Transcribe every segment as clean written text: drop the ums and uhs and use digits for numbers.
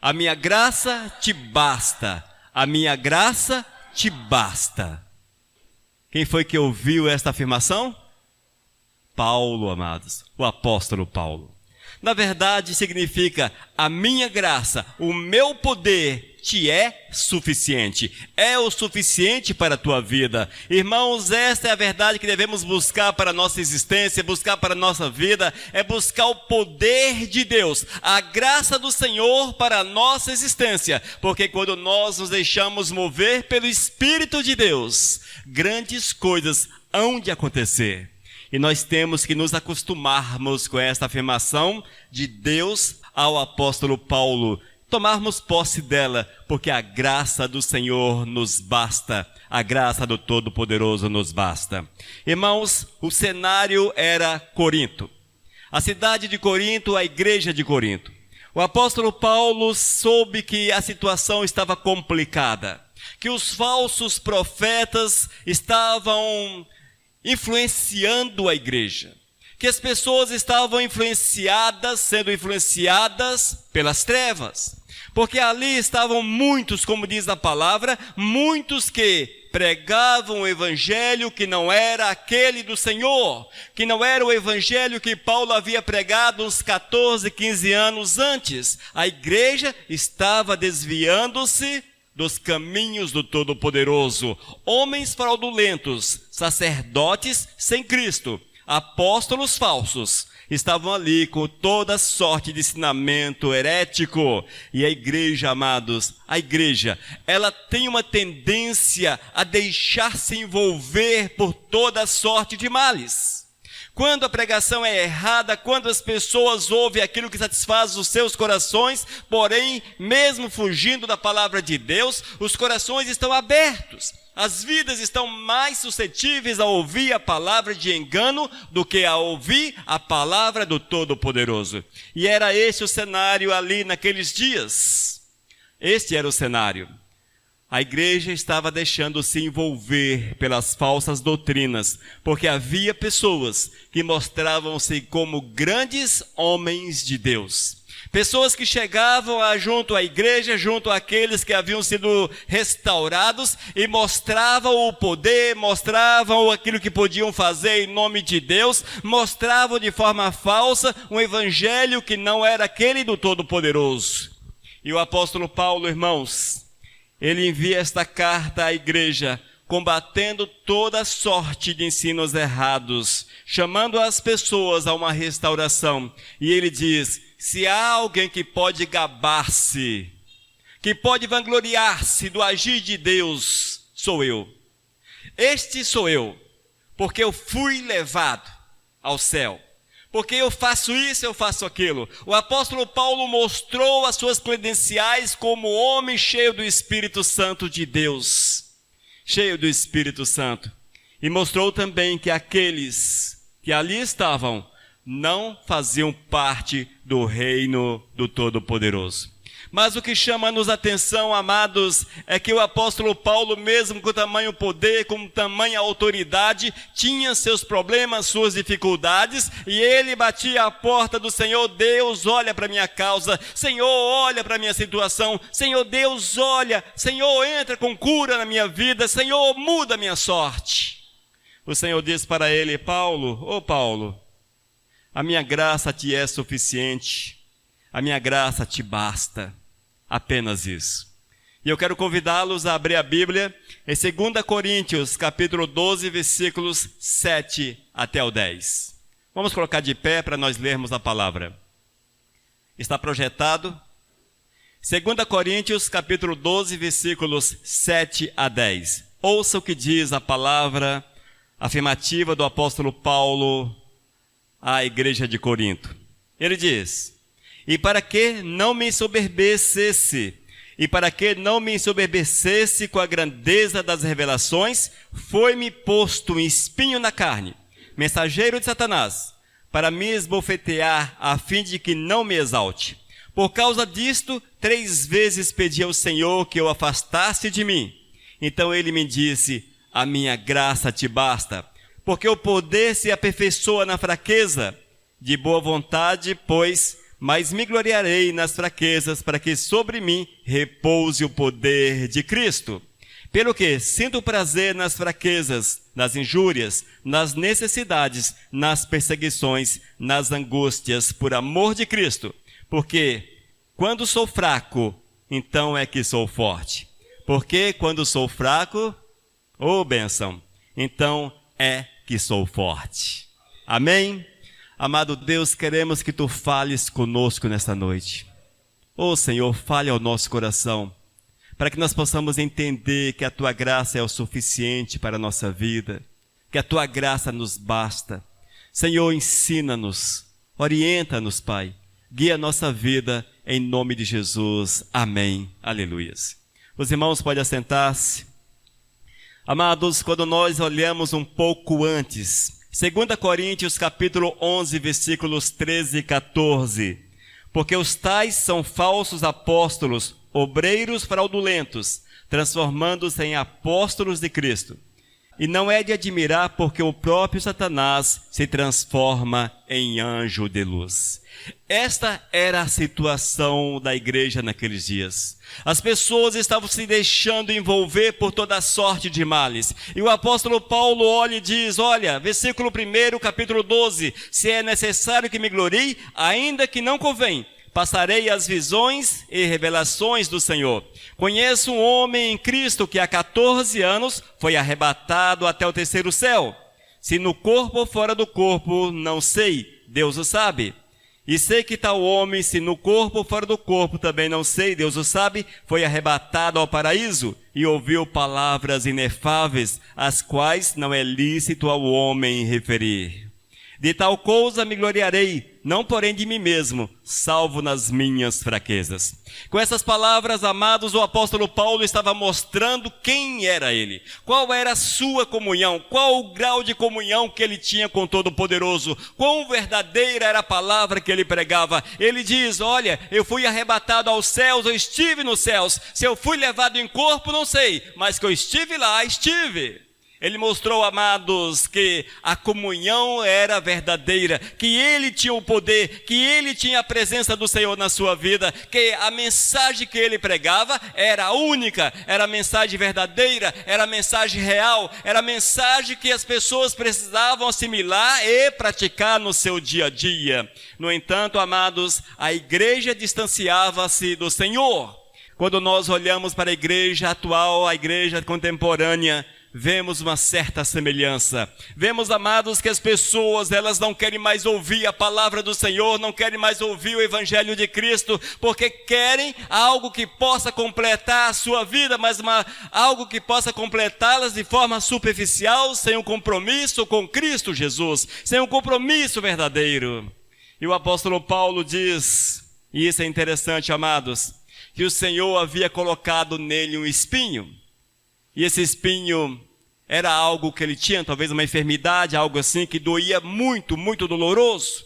A minha graça te basta. A minha graça te basta. Quem foi que ouviu esta afirmação? Paulo, amados, o apóstolo Paulo. Na verdade, significa: a minha graça, o meu poder te é suficiente. É o suficiente para a tua vida. Irmãos, esta é a verdade que devemos buscar para a nossa existência, buscar para a nossa vida, é buscar o poder de Deus, a graça do Senhor para a nossa existência. Porque quando nós nos deixamos mover pelo Espírito de Deus, grandes coisas hão de acontecer. E nós temos que nos acostumarmos com esta afirmação de Deus ao apóstolo Paulo, tomarmos posse dela, porque a graça do Senhor nos basta, a graça do Todo-Poderoso nos basta. Irmãos, o cenário era Corinto, a cidade de Corinto, a igreja de Corinto. O apóstolo Paulo soube que a situação estava complicada, que os falsos profetas estavam influenciando a igreja, que as pessoas estavam sendo influenciadas pelas trevas, porque ali estavam muitos, como diz a palavra, muitos que pregavam o evangelho que não era aquele do Senhor, que não era o evangelho que Paulo havia pregado uns 14, 15 anos antes. A igreja estava desviando-se dos caminhos do Todo-Poderoso. Homens fraudulentos, sacerdotes sem Cristo, apóstolos falsos, estavam ali com toda sorte de ensinamento herético. E a igreja, amados, a igreja, ela tem uma tendência a deixar-se envolver por toda sorte de males. Quando a pregação é errada, quando as pessoas ouvem aquilo que satisfaz os seus corações, porém, mesmo fugindo da palavra de Deus, os corações estão abertos. As vidas estão mais suscetíveis a ouvir a palavra de engano do que a ouvir a palavra do Todo-Poderoso. E era esse o cenário ali naqueles dias. Este era o cenário. A igreja estava deixando-se envolver pelas falsas doutrinas, porque havia pessoas que mostravam-se como grandes homens de Deus. Pessoas que chegavam junto à igreja, junto àqueles que haviam sido restaurados e mostravam o poder, mostravam aquilo que podiam fazer em nome de Deus, mostravam de forma falsa um evangelho que não era aquele do Todo-Poderoso. E o apóstolo Paulo, irmãos, ele envia esta carta à igreja, combatendo toda sorte de ensinos errados, chamando as pessoas a uma restauração. E ele diz: se há alguém que pode gabar-se, que pode vangloriar-se do agir de Deus, sou eu. Este sou eu, porque eu fui levado ao céu. Porque eu faço isso, eu faço aquilo. O apóstolo Paulo mostrou as suas credenciais como homem cheio do Espírito Santo de Deus. Cheio do Espírito Santo. E mostrou também que aqueles que ali estavam não faziam parte do reino do Todo-Poderoso. Mas o que chama-nos a atenção, amados, é que o apóstolo Paulo, mesmo com tamanho poder, com tamanha autoridade, tinha seus problemas, suas dificuldades, e ele batia a porta do Senhor: Deus, olha para a minha causa, Senhor, olha para a minha situação, Senhor, Deus, olha, Senhor, entra com cura na minha vida, Senhor, muda a minha sorte. O Senhor disse para ele: Paulo, Paulo, a minha graça te é suficiente, a minha graça te basta. Apenas isso. E eu quero convidá-los a abrir a Bíblia em 2 Coríntios, capítulo 12, versículos 7 até o 10. Vamos colocar de pé para nós lermos a palavra. Está projetado? 2 Coríntios, capítulo 12, versículos 7 a 10. Ouça o que diz a palavra afirmativa do apóstolo Paulo à igreja de Corinto. Ele diz: e para que não me ensoberbecesse, com a grandeza das revelações, foi-me posto um espinho na carne, mensageiro de Satanás, para me esbofetear, a fim de que não me exalte. Por causa disto, 3 vezes pedi ao Senhor que o afastasse de mim. Então ele me disse: a minha graça te basta, porque o poder se aperfeiçoa na fraqueza. De boa vontade, pois, mas me gloriarei nas fraquezas, para que sobre mim repouse o poder de Cristo. Pelo que sinto prazer nas fraquezas, nas injúrias, nas necessidades, nas perseguições, nas angústias, por amor de Cristo. Porque quando sou fraco, então é que sou forte. Porque quando sou fraco, bênção, então é que sou forte. Amém? Amado Deus, queremos que Tu fales conosco nesta noite. Senhor, fale ao nosso coração, para que nós possamos entender que a Tua graça é o suficiente para a nossa vida, que a Tua graça nos basta. Senhor, ensina-nos, orienta-nos, Pai, guia a nossa vida, em nome de Jesus. Amém. Aleluias. Os irmãos podem assentar-se. Amados, quando nós olhamos um pouco antes, 2 Coríntios capítulo 11, versículos 13 e 14. Porque os tais são falsos apóstolos, obreiros fraudulentos, transformando-se em apóstolos de Cristo. E não é de admirar, porque o próprio Satanás se transforma em anjo de luz. Esta era a situação da igreja naqueles dias. As pessoas estavam se deixando envolver por toda sorte de males. E o apóstolo Paulo olha e diz, versículo 1, capítulo 12, se é necessário que me glorie, ainda que não convém, passarei as visões e revelações do Senhor. Conheço um homem em Cristo que há 14 anos foi arrebatado até o terceiro céu. Se no corpo ou fora do corpo, não sei, Deus o sabe. E sei que tal homem, se no corpo ou fora do corpo, também não sei, Deus o sabe, foi arrebatado ao paraíso e ouviu palavras inefáveis, as quais não é lícito ao homem referir. De tal coisa me gloriarei, não porém de mim mesmo, salvo nas minhas fraquezas. Com essas palavras, amados, o apóstolo Paulo estava mostrando quem era ele, qual era a sua comunhão, qual o grau de comunhão que ele tinha com o Todo-Poderoso, quão verdadeira era a palavra que ele pregava. Ele diz, eu fui arrebatado aos céus, eu estive nos céus, se eu fui levado em corpo, não sei, mas que eu estive lá, estive. Ele mostrou, amados, que a comunhão era verdadeira, que ele tinha o poder, que ele tinha a presença do Senhor na sua vida, que a mensagem que ele pregava era única, era a mensagem verdadeira, era a mensagem real, era a mensagem que as pessoas precisavam assimilar e praticar no seu dia a dia. No entanto, amados, a igreja distanciava-se do Senhor. Quando nós olhamos para a igreja atual, a igreja contemporânea, vemos uma certa semelhança. Vemos, amados, que as pessoas, elas não querem mais ouvir a palavra do Senhor, não querem mais ouvir o Evangelho de Cristo, porque querem algo que possa completar a sua vida, mas algo que possa completá-las de forma superficial, sem um compromisso com Cristo Jesus, sem um compromisso verdadeiro. E o apóstolo Paulo diz, e isso é interessante, amados, que o Senhor havia colocado nele um espinho. E esse espinho era algo que ele tinha, talvez uma enfermidade, algo assim, que doía muito, muito doloroso.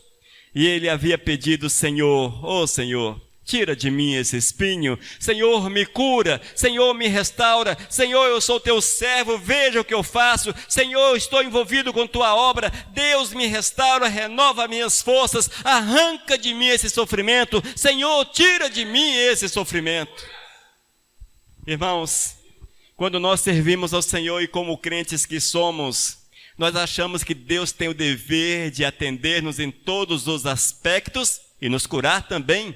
E ele havia pedido, Senhor, Senhor, tira de mim esse espinho. Senhor, me cura. Senhor, me restaura. Senhor, eu sou teu servo, veja o que eu faço. Senhor, estou envolvido com tua obra. Deus, me restaura, renova minhas forças. Arranca de mim esse sofrimento. Senhor, tira de mim esse sofrimento. Irmãos, quando nós servimos ao Senhor e como crentes que somos, nós achamos que Deus tem o dever de atender-nos em todos os aspectos e nos curar também,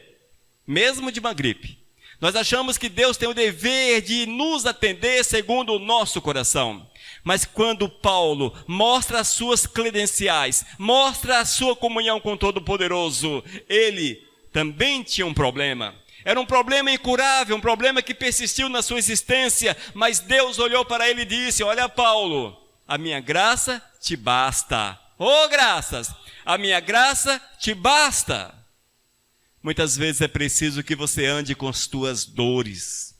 mesmo de uma gripe. Nós achamos que Deus tem o dever de nos atender segundo o nosso coração. Mas quando Paulo mostra as suas credenciais, mostra a sua comunhão com o Todo-Poderoso, ele também tinha um problema. Era um problema incurável, um problema que persistiu na sua existência, mas Deus olhou para ele e disse, olha Paulo, a minha graça te basta. Graças, a minha graça te basta. Muitas vezes é preciso que você ande com as tuas dores,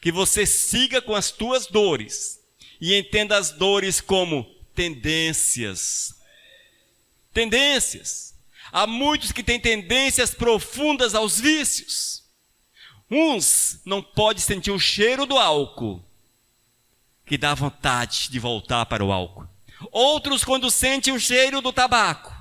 que você siga com as tuas dores e entenda as dores como tendências. Tendências. Há muitos que têm tendências profundas aos vícios. Uns não podem sentir o cheiro do álcool, que dá vontade de voltar para o álcool. Outros, quando sentem o cheiro do tabaco,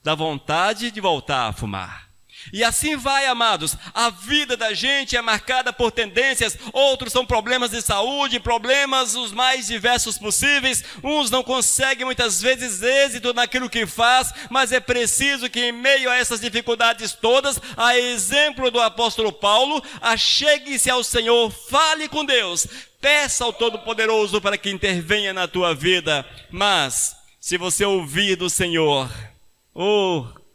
dá vontade de voltar a fumar. E assim vai, amados, a vida da gente é marcada por tendências, outros são problemas de saúde, problemas os mais diversos possíveis, uns não conseguem muitas vezes êxito naquilo que faz, mas é preciso que em meio a essas dificuldades todas, a exemplo do apóstolo Paulo, achegue-se ao Senhor, fale com Deus, peça ao Todo-Poderoso para que intervenha na tua vida, mas se você ouvir do Senhor,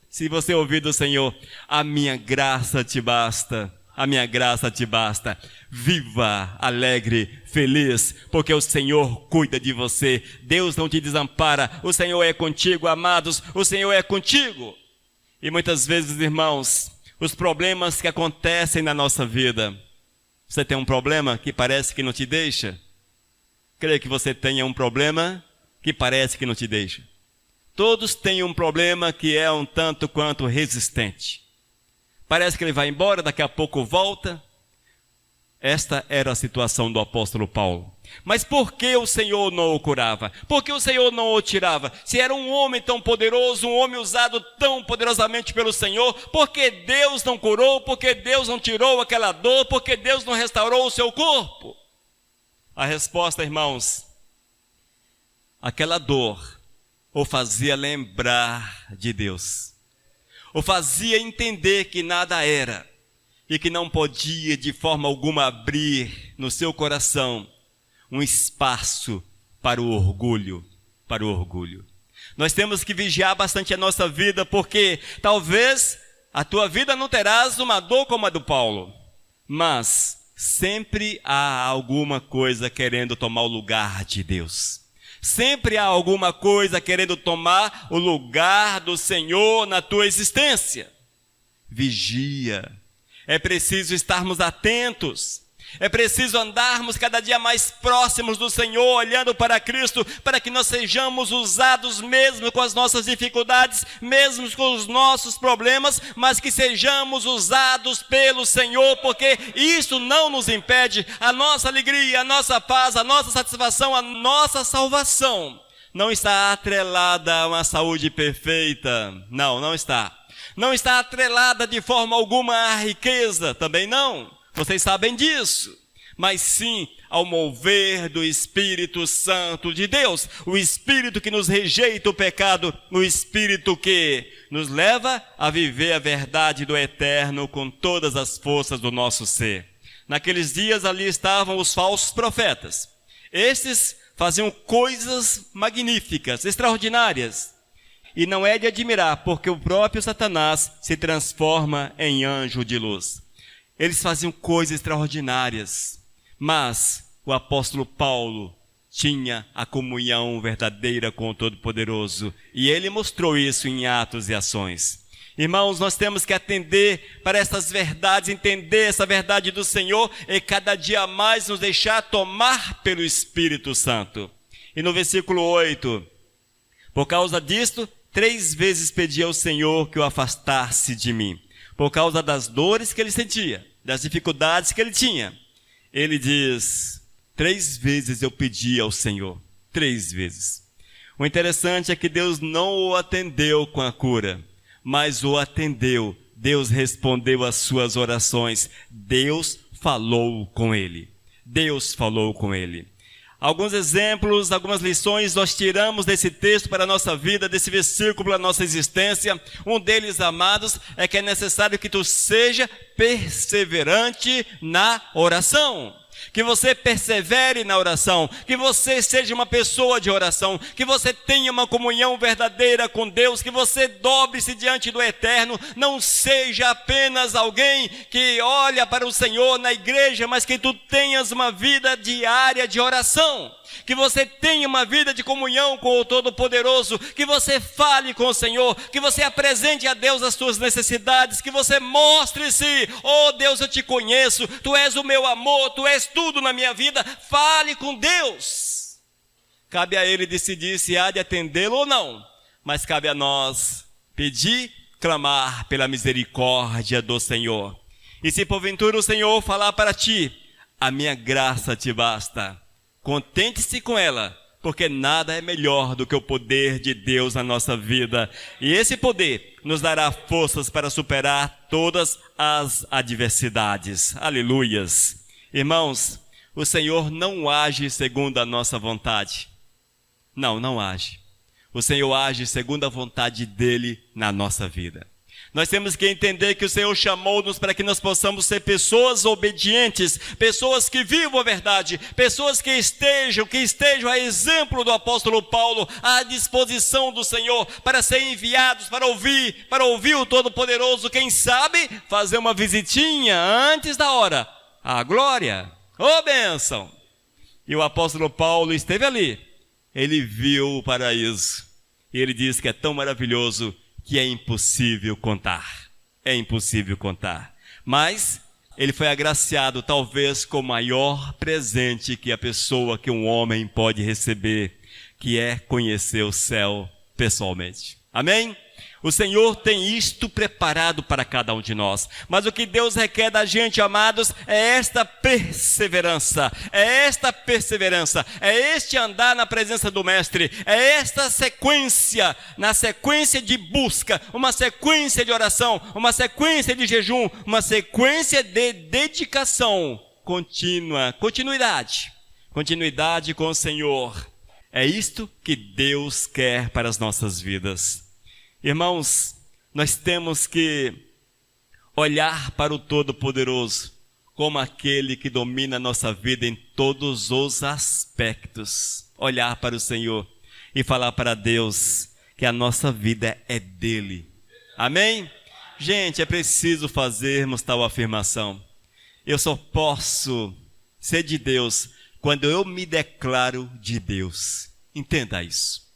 se você ouvir do Senhor, a minha graça te basta, a minha graça te basta. Viva, alegre, feliz, porque o Senhor cuida de você. Deus não te desampara, o Senhor é contigo, amados, o Senhor é contigo. E muitas vezes, irmãos, os problemas que acontecem na nossa vida, você tem um problema que parece que não te deixa? Creio que você tenha um problema que parece que não te deixa. Todos têm um problema que é um tanto quanto resistente. Parece que ele vai embora, daqui a pouco volta. Esta era a situação do apóstolo Paulo. Mas por que o Senhor não o curava? Por que o Senhor não o tirava? Se era um homem tão poderoso, um homem usado tão poderosamente pelo Senhor, por que Deus não curou? Por que Deus não tirou aquela dor? Por que Deus não restaurou o seu corpo? A resposta, irmãos, aquela dor o fazia lembrar de Deus, o fazia entender que nada era e que não podia de forma alguma abrir no seu coração um espaço para o orgulho, Nós temos que vigiar bastante a nossa vida, porque talvez a tua vida não terás uma dor como a do Paulo, mas sempre há alguma coisa querendo tomar o lugar de Deus. Sempre há alguma coisa querendo tomar o lugar do Senhor na tua existência. Vigia. É preciso estarmos atentos. É preciso andarmos cada dia mais próximos do Senhor, olhando para Cristo, para que nós sejamos usados mesmo com as nossas dificuldades, mesmo com os nossos problemas, mas que sejamos usados pelo Senhor, porque isso não nos impede. A nossa alegria, a nossa paz, a nossa satisfação, a nossa salvação não está atrelada a uma saúde perfeita. Não está. Não está atrelada de forma alguma à riqueza, também não. Vocês sabem disso, mas sim ao mover do Espírito Santo de Deus, o Espírito que nos rejeita o pecado, o Espírito que nos leva a viver a verdade do eterno com todas as forças do nosso ser. Naqueles dias ali estavam os falsos profetas. Estes faziam coisas magníficas, extraordinárias. E não é de admirar, porque o próprio Satanás se transforma em anjo de luz. Eles faziam coisas extraordinárias, mas o apóstolo Paulo tinha a comunhão verdadeira com o Todo-Poderoso, e ele mostrou isso em atos e ações. Irmãos, nós temos que atender para essas verdades, entender essa verdade do Senhor e cada dia mais nos deixar tomar pelo Espírito Santo. E no versículo 8, por causa disto, 3 vezes pedi ao Senhor que o afastasse de mim. Por causa das dores que ele sentia, das dificuldades que ele tinha. Ele diz, 3 vezes eu pedi ao Senhor, 3 vezes. O interessante é que Deus não o atendeu com a cura, mas o atendeu. Deus respondeu às suas orações. Deus falou com ele. Deus falou com ele. Alguns exemplos, algumas lições nós tiramos desse texto para a nossa vida, desse versículo para a nossa existência. Um deles, amados, é que é necessário que tu seja perseverante na oração. Que você persevere na oração, que você seja uma pessoa de oração, que você tenha uma comunhão verdadeira com Deus, que você dobre-se diante do Eterno, não seja apenas alguém que olha para o Senhor na igreja, mas que tu tenhas uma vida diária de oração, que você tenha uma vida de comunhão com o Todo-Poderoso, que você fale com o Senhor, que você apresente a Deus as suas necessidades, que você mostre-se, oh Deus, eu te conheço, tu és o meu amor, tu és tudo na minha vida. Fale com Deus. Cabe a Ele decidir se há de atendê-lo ou não, mas cabe a nós pedir, clamar pela misericórdia do Senhor. E se porventura o Senhor falar para ti, a minha graça te basta, contente-se com ela, porque nada é melhor do que o poder de Deus na nossa vida. E esse poder nos dará forças para superar todas as adversidades. Aleluias. Irmãos, o Senhor não age segundo a nossa vontade. Não age. O Senhor age segundo a vontade dEle na nossa vida. Nós temos que entender que o Senhor chamou-nos para que nós possamos ser pessoas obedientes, pessoas que vivam a verdade, pessoas que estejam a exemplo do apóstolo Paulo, à disposição do Senhor, para serem enviados, para ouvir o Todo-Poderoso, quem sabe fazer uma visitinha antes da hora. A glória, bênção! E o apóstolo Paulo esteve ali, ele viu o paraíso, e ele diz que é tão maravilhoso que é impossível contar. É impossível contar. Mas ele foi agraciado talvez com o maior presente que um homem pode receber, que é conhecer o céu pessoalmente. Amém? O Senhor tem isto preparado para cada um de nós. Mas o que Deus requer da gente, amados, é esta perseverança. É este andar na presença do Mestre. É esta sequência, na sequência de busca, uma sequência de oração, uma sequência de jejum, uma sequência de dedicação contínua, continuidade com o Senhor. É isto que Deus quer para as nossas vidas. Irmãos, nós temos que olhar para o Todo-Poderoso como aquele que domina a nossa vida em todos os aspectos. Olhar para o Senhor e falar para Deus que a nossa vida é dele. Amém? Gente, é preciso fazermos tal afirmação. Eu só posso ser de Deus quando eu me declaro de Deus. Entenda isso.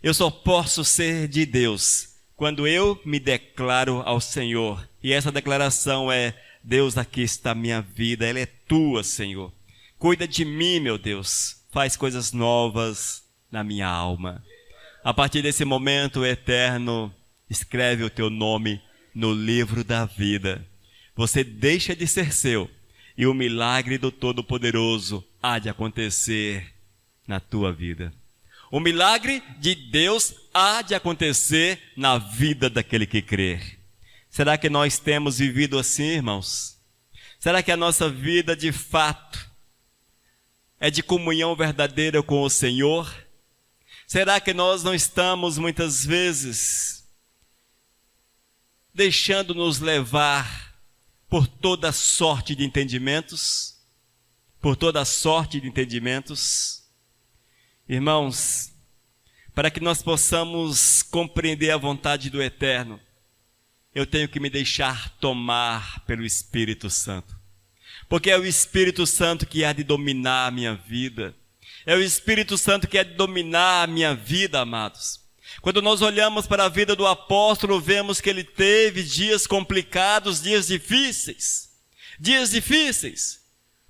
Eu só posso ser de Deus quando eu me declaro ao Senhor. E essa declaração é: Deus, aqui está a minha vida, ela é tua, Senhor. Cuida de mim, meu Deus. Faz coisas novas na minha alma. A partir desse momento, o Eterno escreve o teu nome no livro da vida. Você deixa de ser seu e o milagre do Todo-Poderoso há de acontecer na tua vida. O milagre de Deus há de acontecer na vida daquele que crer. Será que nós temos vivido assim, irmãos? Será que a nossa vida, de fato, é de comunhão verdadeira com o Senhor? Será que nós não estamos, muitas vezes, deixando-nos levar por toda sorte de entendimentos? Por toda sorte de entendimentos? Irmãos, para que nós possamos compreender a vontade do Eterno, eu tenho que me deixar tomar pelo Espírito Santo. Porque é o Espírito Santo que há de dominar a minha vida. É o Espírito Santo que há de dominar a minha vida, amados. Quando nós olhamos para a vida do apóstolo, vemos que ele teve dias complicados, dias difíceis.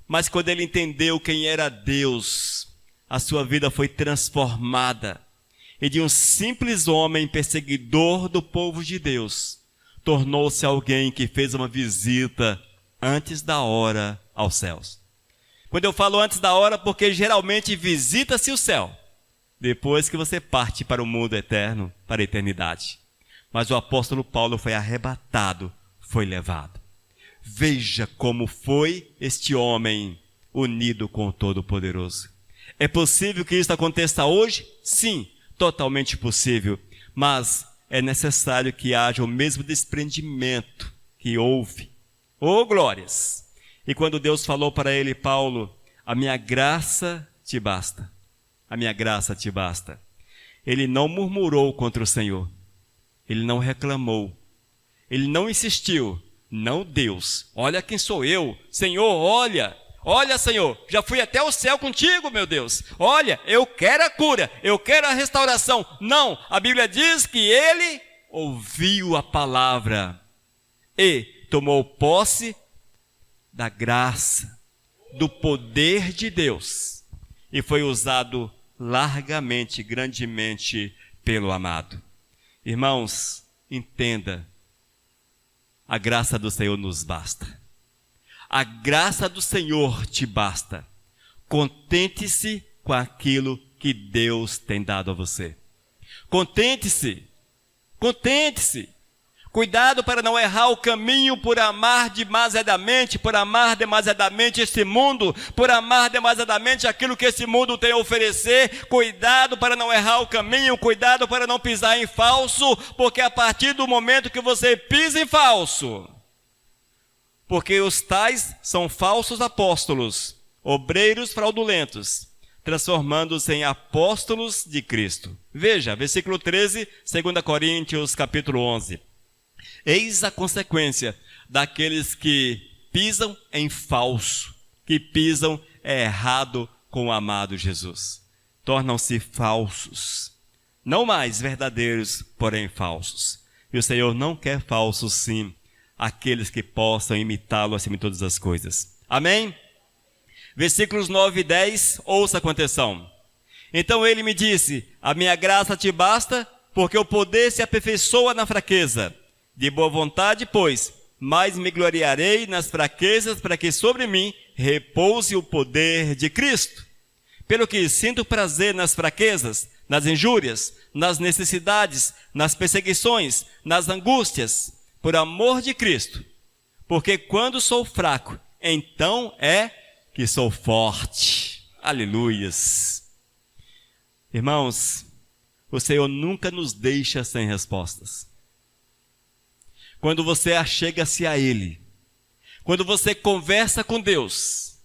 Mas quando ele entendeu quem era Deus, a sua vida foi transformada. E de um simples homem perseguidor do povo de Deus, tornou-se alguém que fez uma visita antes da hora aos céus. Quando eu falo antes da hora, porque geralmente visita-se o céu depois que você parte para o mundo eterno, para a eternidade. Mas o apóstolo Paulo foi arrebatado, foi levado. Veja como foi este homem unido com o Todo-Poderoso. É possível que isso aconteça hoje? Sim, totalmente possível. Mas é necessário que haja o mesmo desprendimento que houve. Glórias! E quando Deus falou para ele, Paulo, a minha graça te basta. A minha graça te basta. Ele não murmurou contra o Senhor. Ele não reclamou. Ele não insistiu. Não, Deus, olha quem sou eu. Senhor, olha, Senhor, já fui até o céu contigo, meu Deus. Olha, eu quero a cura, eu quero a restauração. Não, a Bíblia diz que ele ouviu a palavra e tomou posse da graça, do poder de Deus, e foi usado largamente, grandemente pelo amado. Irmãos, entenda, a graça do Senhor nos basta. A graça do Senhor te basta. Contente-se com aquilo que Deus tem dado a você. Contente-se. Contente-se. Cuidado para não errar o caminho por amar demasiadamente este mundo, por amar demasiadamente aquilo que esse mundo tem a oferecer. Cuidado para não errar o caminho, cuidado para não pisar em falso, porque a partir do momento que você pisa em falso, porque os tais são falsos apóstolos, obreiros fraudulentos, transformando-se em apóstolos de Cristo. Veja, versículo 13, 2 Coríntios, capítulo 11. Eis a consequência daqueles que pisam em falso, que pisam errado com o amado Jesus. Tornam-se falsos, não mais verdadeiros, porém falsos. E o Senhor não quer falsos, sim, aqueles que possam imitá-lo acima de todas as coisas. Amém? Versículos 9 e 10, ouça com atenção. Então ele me disse, a minha graça te basta, porque o poder se aperfeiçoa na fraqueza. De boa vontade, pois, mais me gloriarei nas fraquezas, para que sobre mim repouse o poder de Cristo. Pelo que sinto prazer nas fraquezas, nas injúrias, nas necessidades, nas perseguições, nas angústias, por amor de Cristo. Porque quando sou fraco, então é que sou forte. Aleluias. Irmãos, o Senhor nunca nos deixa sem respostas. Quando você achega-se a Ele, quando você conversa com Deus,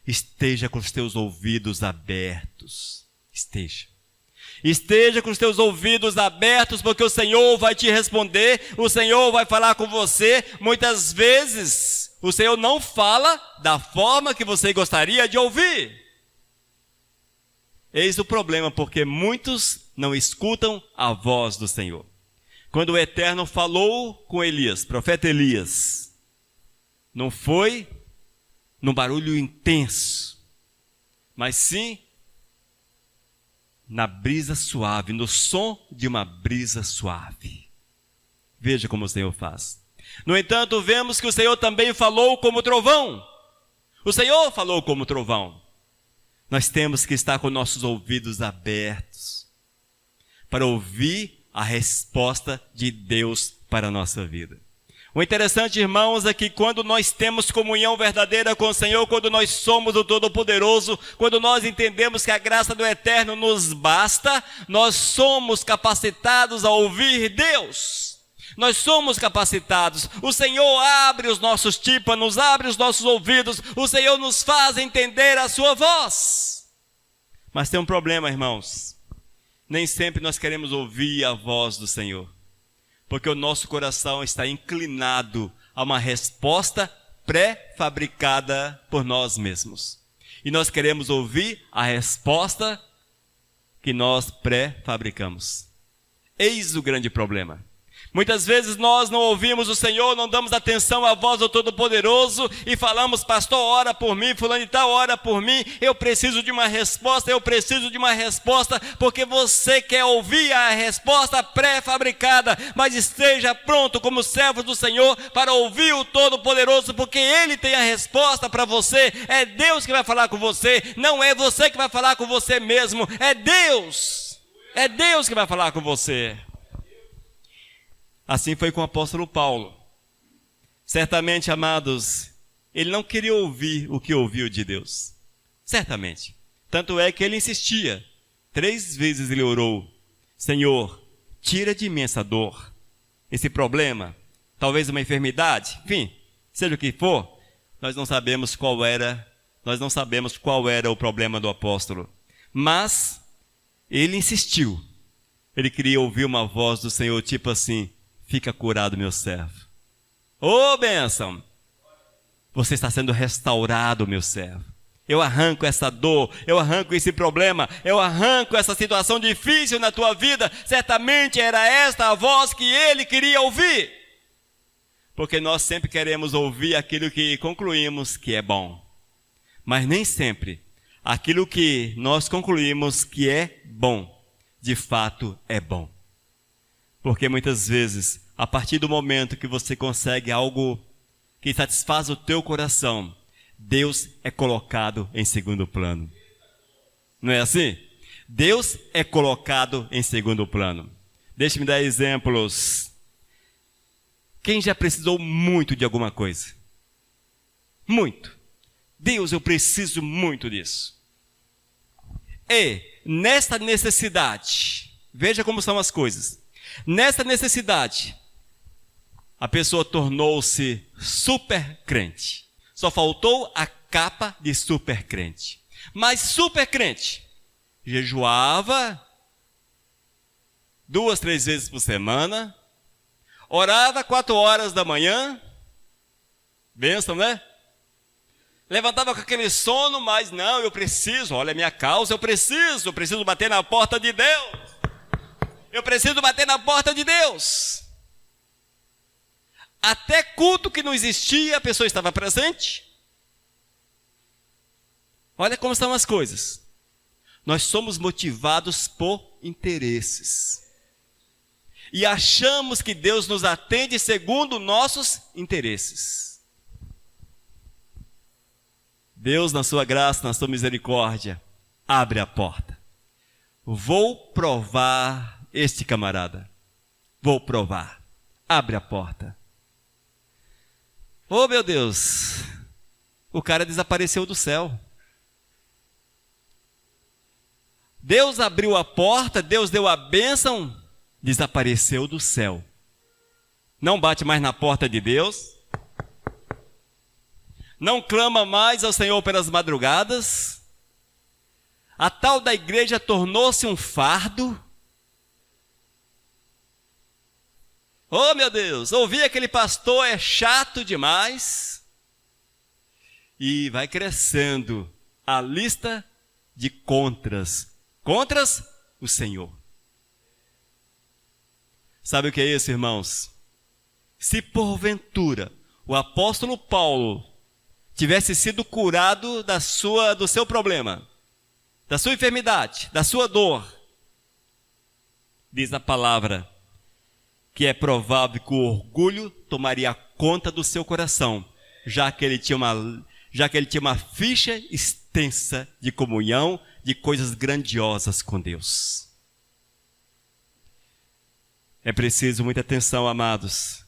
esteja com os teus ouvidos abertos. Esteja com os teus ouvidos abertos, porque o Senhor vai te responder, o Senhor vai falar com você. Muitas vezes, o Senhor não fala da forma que você gostaria de ouvir. Eis o problema, porque muitos não escutam a voz do Senhor. Quando o Eterno falou com Elias, profeta Elias, não foi num barulho intenso, mas sim na brisa suave, no som de uma brisa suave. Veja como o Senhor faz. No entanto, vemos que o Senhor também falou como trovão. O Senhor falou como trovão. Nós temos que estar com nossos ouvidos abertos para ouvir a resposta de Deus para a nossa vida. O interessante, irmãos, é que quando nós temos comunhão verdadeira com o Senhor, quando nós somos o Todo-Poderoso, quando nós entendemos que a graça do Eterno nos basta, nós somos capacitados a ouvir Deus. Nós somos capacitados. O Senhor abre os nossos tímpanos, abre os nossos ouvidos. O Senhor nos faz entender a sua voz. Mas tem um problema, irmãos. Nem sempre nós queremos ouvir a voz do Senhor, porque o nosso coração está inclinado a uma resposta pré-fabricada por nós mesmos. E nós queremos ouvir a resposta que nós pré-fabricamos. Eis o grande problema. Muitas vezes nós não ouvimos o Senhor, não damos atenção à voz do Todo-Poderoso e falamos, pastor, ora por mim, fulano de tal, ora por mim, eu preciso de uma resposta, porque você quer ouvir a resposta pré-fabricada, mas esteja pronto como servo do Senhor para ouvir o Todo-Poderoso, porque Ele tem a resposta para você. É Deus que vai falar com você, não é você que vai falar com você mesmo, é Deus que vai falar com você. Assim foi com o apóstolo Paulo. Certamente, amados, ele não queria ouvir o que ouviu de Deus. Certamente. Tanto é que ele insistia. 3 vezes ele orou. Senhor, tira de mim essa dor, esse problema, talvez uma enfermidade, enfim, seja o que for, nós não sabemos qual era o problema do apóstolo. Mas ele insistiu. Ele queria ouvir uma voz do Senhor, tipo assim, fica curado, meu servo. Ô, bênção! Você está sendo restaurado, meu servo. Eu arranco essa dor, eu arranco esse problema, eu arranco essa situação difícil na tua vida. Certamente era esta a voz que ele queria ouvir. Porque nós sempre queremos ouvir aquilo que concluímos que é bom. Mas nem sempre aquilo que nós concluímos que é bom, de fato é bom. Porque muitas vezes, a partir do momento que você consegue algo que satisfaz o teu coração, Deus é colocado em segundo plano. Não é assim? Deus é colocado em segundo plano. Deixe-me dar exemplos. Quem já precisou muito de alguma coisa? Muito. Deus, eu preciso muito disso. E nesta necessidade, veja como são as coisas. Nesta necessidade, a pessoa tornou-se super crente. Só faltou a capa de super crente. Mas super crente jejuava 2, 3 vezes por semana, orava 4 horas da manhã, bênção, né? Levantava com aquele sono, mas não, eu preciso, olha a minha causa, eu preciso bater na porta de Deus. Eu preciso bater na porta de Deus. Até culto que não existia, a pessoa estava presente. Olha como estão as coisas. Nós somos motivados por interesses. E achamos que Deus nos atende segundo nossos interesses. Deus, na sua graça, na sua misericórdia, abre a porta. Vou provar este camarada. Vou provar. Abre a porta. Oh, meu Deus, o cara desapareceu do céu. Deus abriu a porta, Deus deu a bênção, desapareceu do céu. Não bate mais na porta de Deus. Não clama mais ao Senhor pelas madrugadas. A tal da igreja tornou-se um fardo. Oh, meu Deus, ouvir aquele pastor é chato demais. E vai crescendo a lista de contras o Senhor. Sabe o que é isso, irmãos? Se porventura o apóstolo Paulo tivesse sido curado do seu problema, da sua enfermidade, da sua dor, diz a palavra que é provável que o orgulho tomaria conta do seu coração, já que ele tinha uma ficha extensa de comunhão, de coisas grandiosas com Deus. É preciso muita atenção, amados,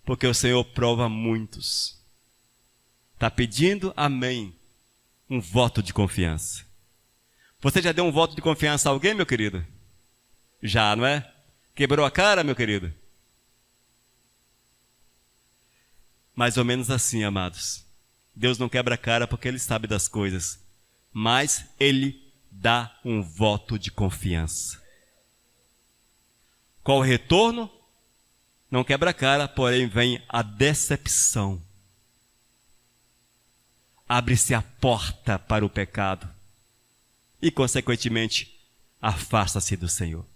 porque o Senhor prova muitos. Está pedindo, amém, um voto de confiança. Você já deu um voto de confiança a alguém, meu querido? Já, não é? Quebrou a cara, meu querido? Mais ou menos assim, amados. Deus não quebra a cara porque Ele sabe das coisas, mas Ele dá um voto de confiança. Qual o retorno? Não quebra a cara, porém vem a decepção. Abre-se a porta para o pecado e, consequentemente, afasta-se do Senhor.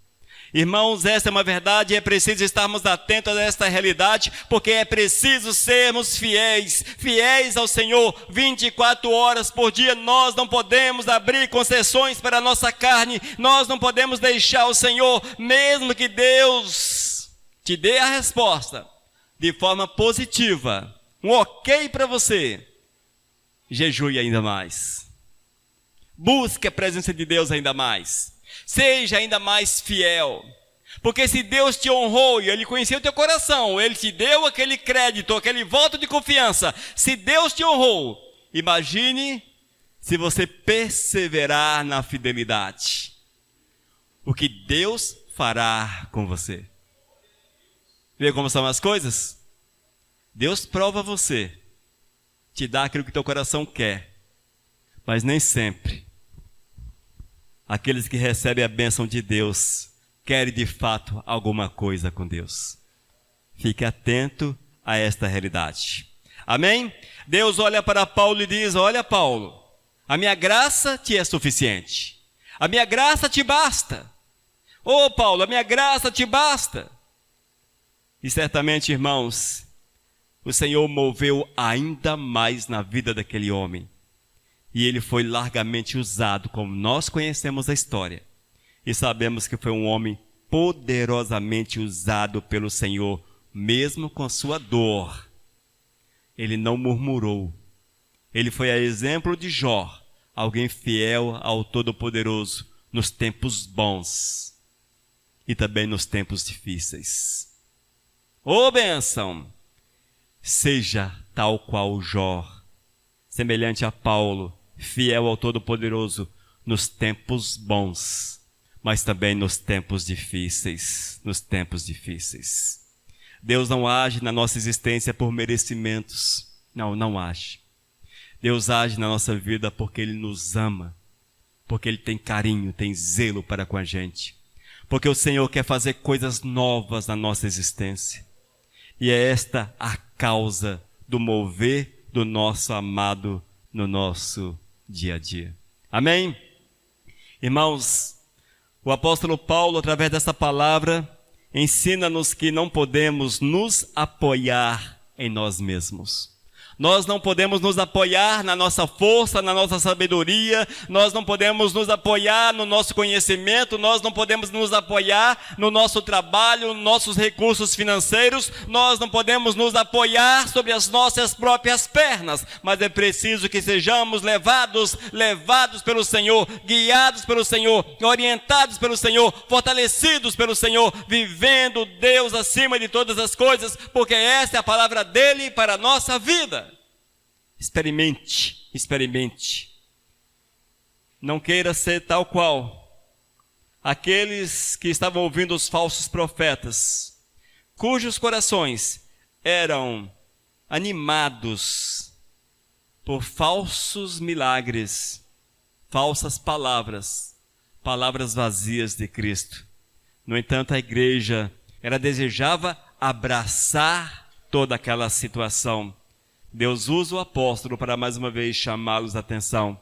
Irmãos, essa é uma verdade e é preciso estarmos atentos a esta realidade, porque é preciso sermos fiéis ao Senhor 24 horas por dia. Nós não podemos abrir concessões para a nossa carne, nós não podemos deixar o Senhor, mesmo que Deus te dê a resposta de forma positiva, um ok para você, jejue ainda mais. Busque a presença de Deus ainda mais. Seja ainda mais fiel. Porque se Deus te honrou e Ele conheceu o teu coração, Ele te deu aquele crédito, aquele voto de confiança. Se Deus te honrou, imagine se você perseverar na fidelidade. O que Deus fará com você. Vê como são as coisas? Deus prova você. Te dá aquilo que teu coração quer, mas nem sempre aqueles que recebem a bênção de Deus querem de fato alguma coisa com Deus. Fique atento a esta realidade. Amém? Deus olha para Paulo e diz: olha, Paulo, a minha graça te é suficiente. A minha graça te basta. Ô, Paulo, a minha graça te basta. E certamente, irmãos, o Senhor moveu ainda mais na vida daquele homem. E ele foi largamente usado, como nós conhecemos a história. E sabemos que foi um homem poderosamente usado pelo Senhor, mesmo com sua dor. Ele não murmurou. Ele foi a exemplo de Jó, alguém fiel ao Todo-Poderoso, nos tempos bons e também nos tempos difíceis. Ô bênção! Seja tal qual Jó, semelhante a Paulo, fiel ao Todo-Poderoso nos tempos bons, mas também nos tempos difíceis, Deus não age na nossa existência por merecimentos. Não age. Deus age na nossa vida porque Ele nos ama, porque Ele tem carinho, tem zelo para com a gente, porque o Senhor quer fazer coisas novas na nossa existência. E é esta a causa do mover do nosso amado no nosso dia a dia. Amém? Irmãos, o apóstolo Paulo, através dessa palavra, ensina-nos que não podemos nos apoiar em nós mesmos. Nós não podemos nos apoiar na nossa força, na nossa sabedoria, nós não podemos nos apoiar no nosso conhecimento, nós não podemos nos apoiar no nosso trabalho, nos nossos recursos financeiros, nós não podemos nos apoiar sobre as nossas próprias pernas, mas é preciso que sejamos levados pelo Senhor, guiados pelo Senhor, orientados pelo Senhor, fortalecidos pelo Senhor, vivendo Deus acima de todas as coisas, porque essa é a palavra dele para a nossa vida. Experimente. Não queira ser tal qual aqueles que estavam ouvindo os falsos profetas, cujos corações eram animados por falsos milagres, falsas palavras vazias de Cristo. No entanto, a igreja, ela desejava abraçar toda aquela situação. Deus usa o apóstolo para mais uma vez chamá-los a atenção.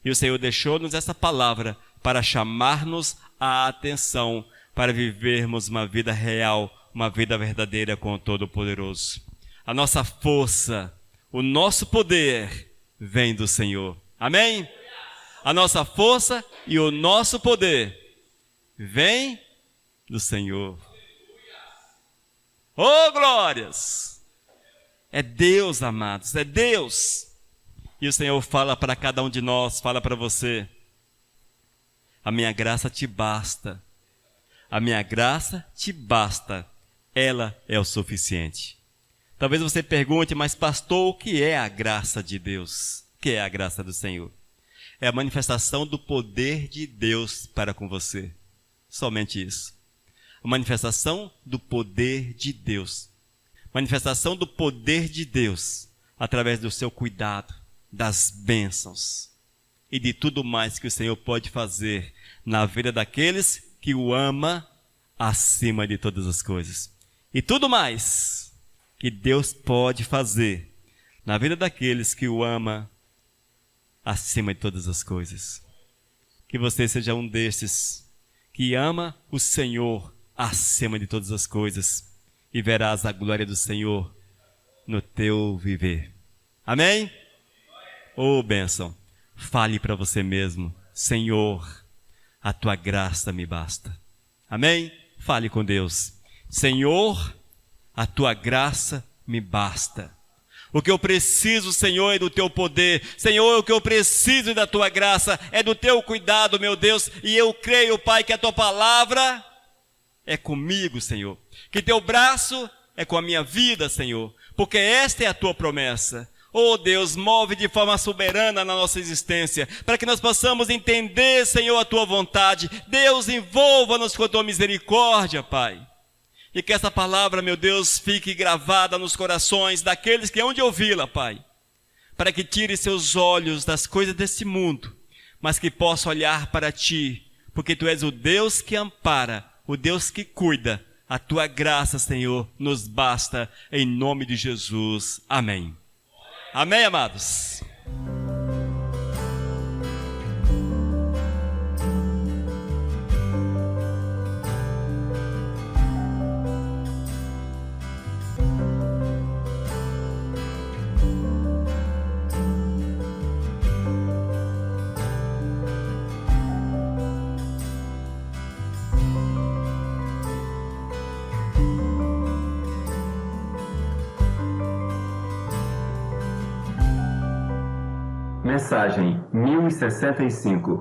E o Senhor deixou-nos essa palavra para chamar-nos a atenção, para vivermos uma vida real, uma vida verdadeira com o Todo-Poderoso. A nossa força, o nosso poder vem do Senhor. Amém? A nossa força e o nosso poder vem do Senhor. Oh, glórias! É Deus, amados, é Deus. E o Senhor fala para cada um de nós, fala para você: a minha graça te basta. A minha graça te basta. Ela é o suficiente. Talvez você pergunte: mas pastor, o que é a graça de Deus? O que é a graça do Senhor? É a manifestação do poder de Deus para com você. Somente isso. A manifestação do poder de Deus. Manifestação do poder de Deus através do seu cuidado, das bênçãos e de tudo mais que o Senhor pode fazer na vida daqueles que o ama acima de todas as coisas. E tudo mais que Deus pode fazer na vida daqueles que o ama acima de todas as coisas. Que você seja um desses que ama o Senhor acima de todas as coisas. E verás a glória do Senhor no teu viver. Amém? Oh, bênção. Fale para você mesmo: Senhor, a tua graça me basta. Amém? Fale com Deus: Senhor, a tua graça me basta. O que eu preciso, Senhor, é do teu poder. Senhor, o que eu preciso é da tua graça, é do teu cuidado, meu Deus. E eu creio, Pai, que a tua palavra é comigo, Senhor. Que teu braço é com a minha vida, Senhor. Porque esta é a tua promessa. Oh Deus, move de forma soberana na nossa existência, para que nós possamos entender, Senhor, a tua vontade. Deus, envolva-nos com a tua misericórdia, Pai. E que essa palavra, meu Deus, fique gravada nos corações daqueles que hão de ouvi-la, Pai. Para que tire seus olhos das coisas deste mundo, mas que possa olhar para ti, porque tu és o Deus que ampara, o Deus que cuida. A tua graça, Senhor, nos basta, em nome de Jesus. Amém. Amém, amados? Mensagem 1065